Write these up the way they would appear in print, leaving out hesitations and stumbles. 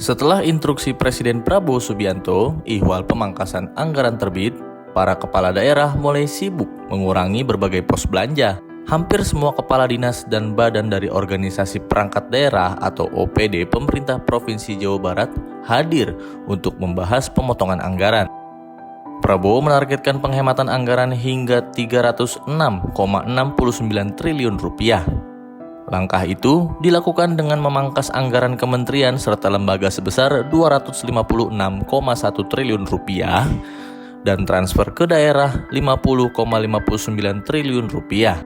Setelah instruksi Presiden Prabowo Subianto, ihwal pemangkasan anggaran terbit, para kepala daerah mulai sibuk mengurangi berbagai pos belanja. Hampir semua kepala dinas dan badan dari organisasi perangkat daerah atau OPD pemerintah Provinsi Jawa Barat hadir untuk membahas pemotongan anggaran. Prabowo menargetkan penghematan anggaran hingga 306,69 triliun rupiah. Langkah itu dilakukan dengan memangkas anggaran kementerian serta lembaga sebesar 256,1 triliun rupiah dan transfer ke daerah 50,59 triliun rupiah.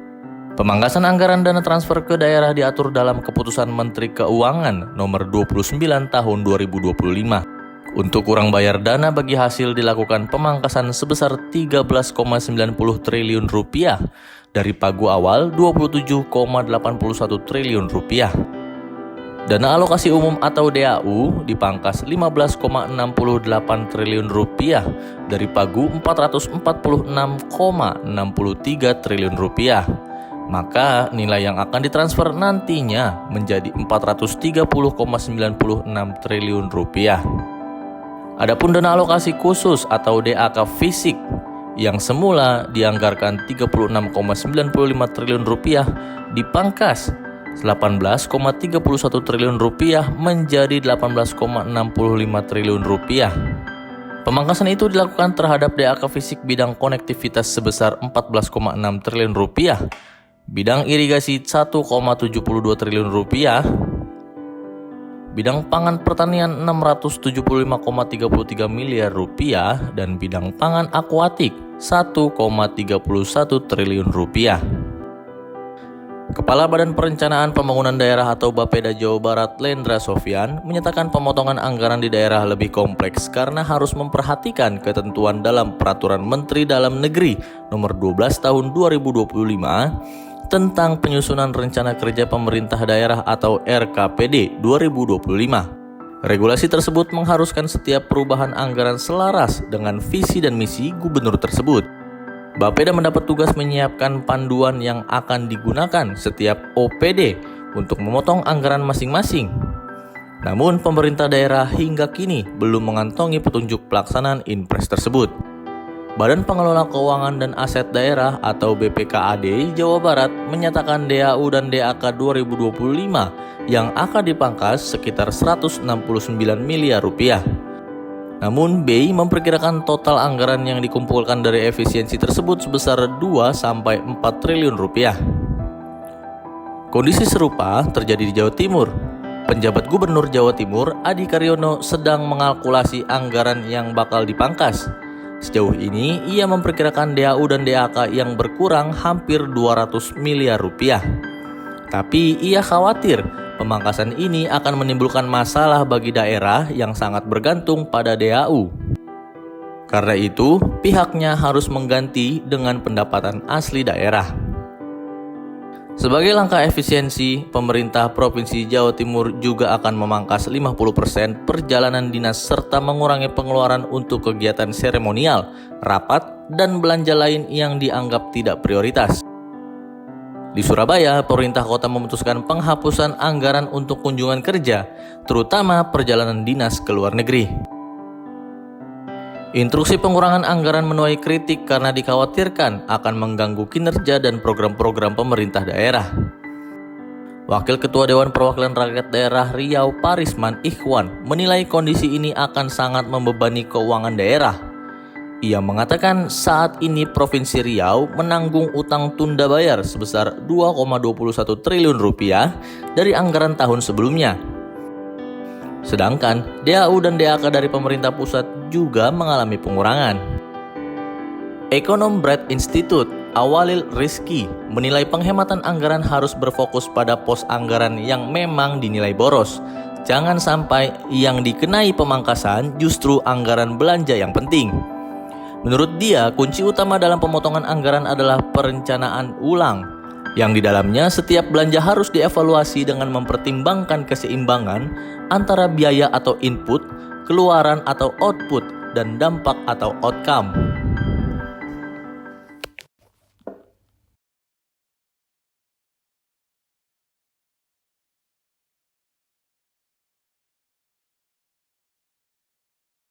Pemangkasan anggaran dana transfer ke daerah diatur dalam Keputusan Menteri Keuangan Nomor 29 Tahun 2025. Untuk kurang bayar dana bagi hasil dilakukan pemangkasan sebesar 13,90 triliun rupiah dari pagu awal 27,81 triliun rupiah. Dana alokasi umum atau DAU dipangkas 15,68 triliun rupiah dari pagu 446,63 triliun rupiah. Maka nilai yang akan ditransfer nantinya menjadi 430,96 triliun rupiah. Adapun dana alokasi khusus atau DAK fisik yang semula dianggarkan 36,95 triliun rupiah dipangkas 18,31 triliun rupiah menjadi 18,65 triliun rupiah. Pemangkasan itu dilakukan terhadap DAK fisik bidang konektivitas sebesar 14,6 triliun rupiah, bidang irigasi 1,72 triliun rupiah, bidang pangan pertanian 675,33 miliar rupiah, dan bidang pangan akuatik 1,31 triliun rupiah. Kepala Badan Perencanaan Pembangunan Daerah atau Bapeda Jawa Barat Lendra Sofyan menyatakan pemotongan anggaran di daerah lebih kompleks karena harus memperhatikan ketentuan dalam Peraturan Menteri Dalam Negeri Nomor 12 Tahun 2025 tentang penyusunan rencana kerja pemerintah daerah atau RKPD 2025. Regulasi tersebut mengharuskan setiap perubahan anggaran selaras dengan visi dan misi gubernur tersebut. Bapeda mendapat tugas menyiapkan panduan yang akan digunakan setiap OPD untuk memotong anggaran masing-masing. Namun pemerintah daerah hingga kini belum mengantongi petunjuk pelaksanaan Inpres tersebut. Badan Pengelola Keuangan dan Aset Daerah atau BPKAD Jawa Barat menyatakan DAU dan DAK 2025 yang akan dipangkas sekitar 169 miliar rupiah. Namun BI memperkirakan total anggaran yang dikumpulkan dari efisiensi tersebut sebesar 2-4 triliun rupiah. Kondisi serupa terjadi di Jawa Timur. Penjabat Gubernur Jawa Timur Adi Karyono sedang mengalkulasi anggaran yang bakal dipangkas. Sejauh ini, ia memperkirakan DAU dan DAK yang berkurang hampir 200 miliar rupiah. Tapi ia khawatir pemangkasan ini akan menimbulkan masalah bagi daerah yang sangat bergantung pada DAU. Karena itu, pihaknya harus mengganti dengan pendapatan asli daerah. Sebagai langkah efisiensi, pemerintah Provinsi Jawa Timur juga akan memangkas 50% perjalanan dinas serta mengurangi pengeluaran untuk kegiatan seremonial, rapat, dan belanja lain yang dianggap tidak prioritas. Di Surabaya, pemerintah kota memutuskan penghapusan anggaran untuk kunjungan kerja, terutama perjalanan dinas ke luar negeri. Instruksi pengurangan anggaran menuai kritik karena dikhawatirkan akan mengganggu kinerja dan program-program pemerintah daerah. Wakil Ketua Dewan Perwakilan Rakyat Daerah Riau Parisman Ikhwan menilai kondisi ini akan sangat membebani keuangan daerah. Ia mengatakan saat ini Provinsi Riau menanggung utang tunda bayar sebesar 2,21 triliun rupiah dari anggaran tahun sebelumnya. Sedangkan DAU dan DAK dari pemerintah pusat juga mengalami pengurangan. Ekonom Bread Institute Awalil Rizky menilai penghematan anggaran harus berfokus pada pos anggaran yang memang dinilai boros. Jangan sampai yang dikenai pemangkasan justru anggaran belanja yang penting. Menurut dia, kunci utama dalam pemotongan anggaran adalah perencanaan ulang, yang di dalamnya setiap belanja harus dievaluasi dengan mempertimbangkan keseimbangan antara biaya atau input, keluaran atau output, dan dampak atau outcome.